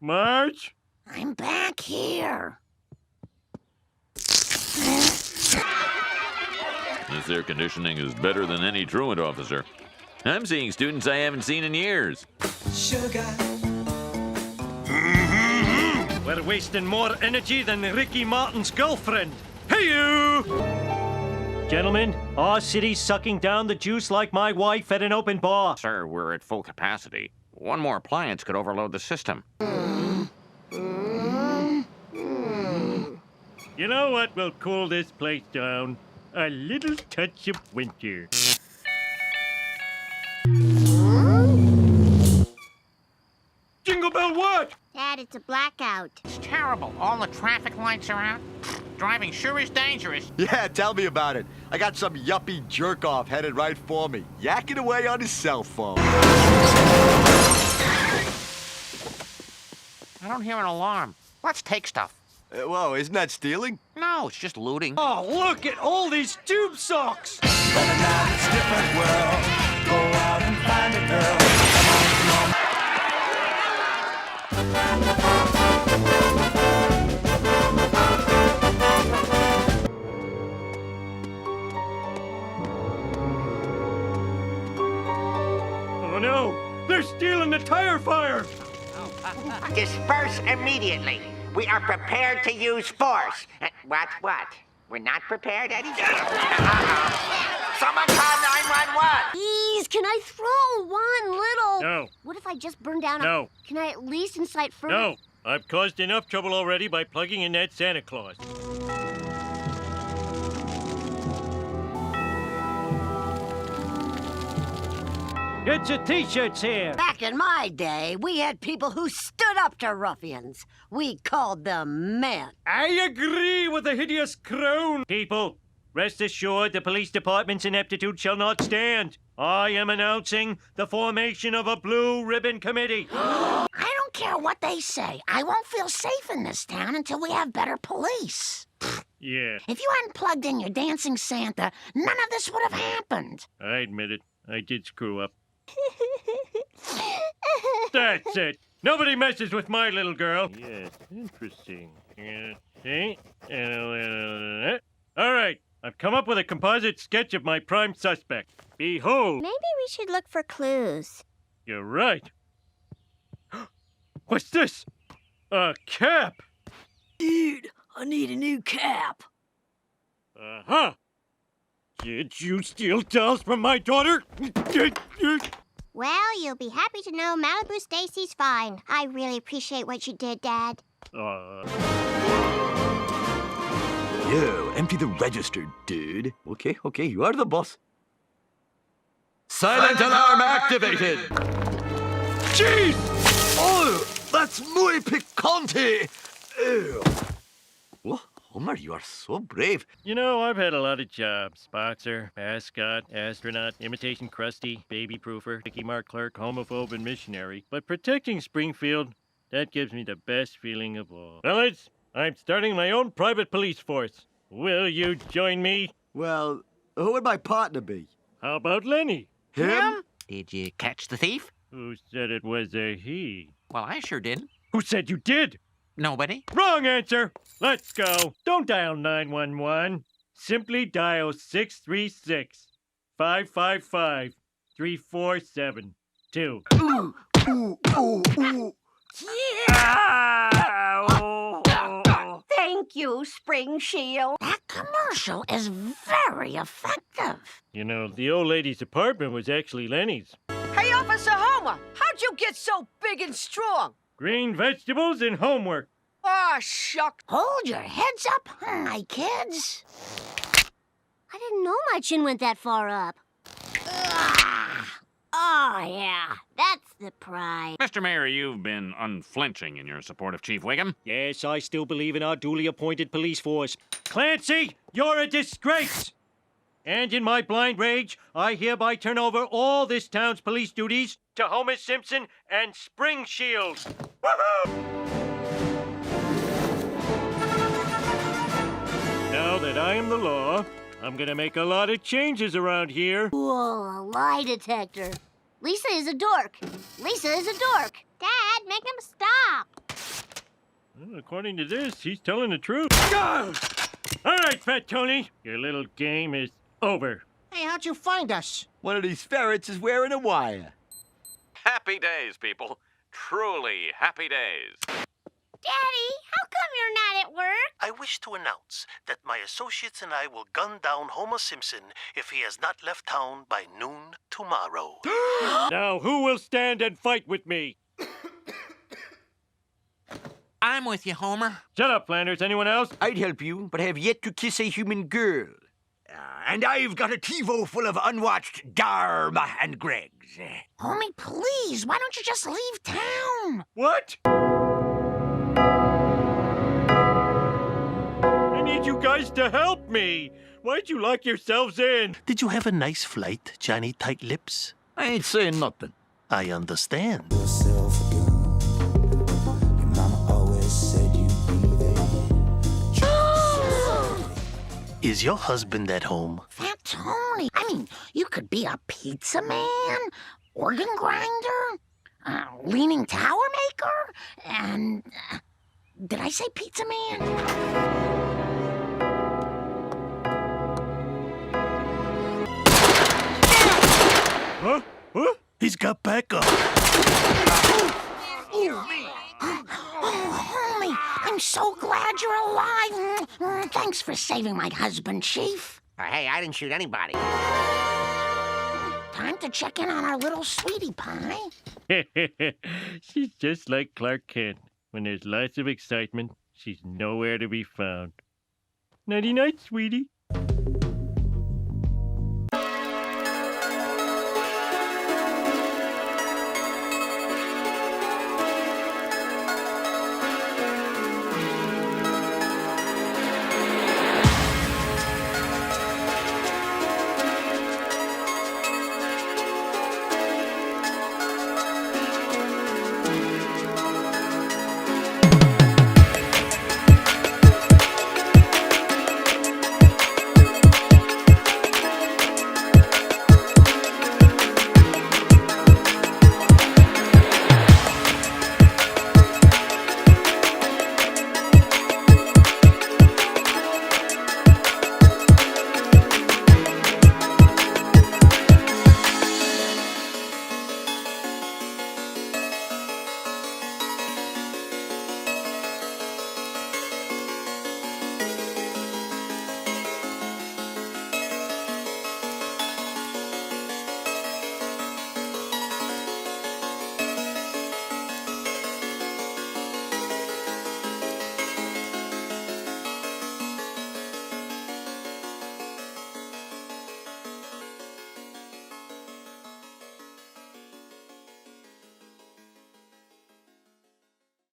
Marge? I'm back here. This air conditioning is better than any truant officer. I'm seeing students I haven't seen in years. Sugar. We're wasting more energy than Ricky Martin's girlfriend. Hey, you! Gentlemen, our city's sucking down the juice like my wife at an open bar. Sir, we're at full capacity. One more appliance could overload the system. You know what will cool this place down? A little touch of winter. Jingle bell what? Dad, it's a blackout. It's terrible. All the traffic lights are out. Driving sure is dangerous. Yeah, tell me about it. I got some yuppie jerk-off headed right for me, yakking away on his cell phone. I don't hear an alarm. Let's take stuff. Whoa, isn't that stealing? No, it's just looting. Oh, look at all these tube socks! But now it's a different world. Go out and find a girl. Oh no! They're stealing the tire fire! Disperse immediately. We are prepared to use force. What? We're not prepared, Eddie? Someone call 911. Please, can I throw one little... No. What if I just burn down No. Can I at least incite further... No, I've caused enough trouble already by plugging in that Santa Claus. Get your t-shirts here! Back in my day, we had people who stood up to ruffians. We called them men. I agree with the hideous crone! People, rest assured the police department's ineptitude shall not stand. I am announcing the formation of a blue ribbon committee. I don't care what they say. I won't feel safe in this town until we have better police. Yeah, If you hadn't plugged in your dancing Santa, none of this would have happened. I admit it. I did screw up. That's it. Nobody messes with my little girl. Yes, interesting. See? All right, I've come up with a composite sketch of my prime suspect. Behold. Maybe we should look for clues. You're right. What's this? A cap. Dude, I need a new cap. Uh-huh. Did you steal dolls from my daughter? Well, you'll be happy to know Malibu Stacy's fine. I really appreciate what you did, Dad. Yo, empty the register, dude. Okay, you are the boss. Silent alarm activated! Jeez! Oh, that's muy picante! Ew. Whoa, Homer, you are so brave. You know, I've had a lot of jobs. Boxer, mascot, astronaut, imitation crusty, baby proofer, Mickey Mark clerk, homophobe, and missionary. But protecting Springfield, that gives me the best feeling of all. Fellas, I'm starting my own private police force. Will you join me? Well, who would my partner be? How about Lenny? Him? Did you catch the thief? Who said it was a he? Well, I sure did. Who said you did? Nobody. Wrong answer. Let's go. Don't dial 911. Simply dial 636-555-3472. Ooh, ooh, ooh, ooh. Thank you, Spring Shield. That commercial is very effective. You know, the old lady's apartment was actually Lenny's. Hey, Officer Homer, how'd you get so big and strong? Green vegetables and homework. Ah, shuck. Hold your heads up high, kids. I didn't know my chin went that far up. Oh, yeah. That's the pride. Mr. Mayor, you've been unflinching in your support of Chief Wiggum. Yes, I still believe in our duly appointed police force. Clancy, you're a disgrace! And in my blind rage, I hereby turn over all this town's police duties to Homer Simpson and Spring Shield. Woohoo! Now that I am the law, I'm gonna make a lot of changes around here. Whoa, a lie detector. Lisa is a dork. Lisa is a dork. Dad, make him stop. according to this, he's telling the truth. All right, Fat Tony, your little game is over. Hey, how'd you find us? One of these ferrets is wearing a wire. Happy days, people. Truly happy days. Daddy, how come you're not at work? I wish to announce that my associates and I will gun down Homer Simpson if he has not left town by noon tomorrow. Now, who will stand and fight with me? I'm with you, Homer. Shut up, Flanders. Anyone else? I'd help you, but I have yet to kiss a human girl. And I've got a TiVo full of unwatched Dharma and Gregs. Homie, please, why don't you just leave town? What? I need you guys to help me. Why'd you lock yourselves in? Did you have a nice flight, Johnny Tight Lips? I ain't saying nothing. I understand. Is your husband at home? Fat Tony, I mean, you could be a pizza man, organ grinder, leaning tower maker, and... did I say pizza man? Huh? Huh? He's got backup. Oh, homie, I'm so glad you're alive. Thanks for saving my husband, Chief. Hey, I didn't shoot anybody. Time to check in on our little sweetie pie. She's just like Clark Kent. When there's lots of excitement, she's nowhere to be found. Nighty-night, sweetie.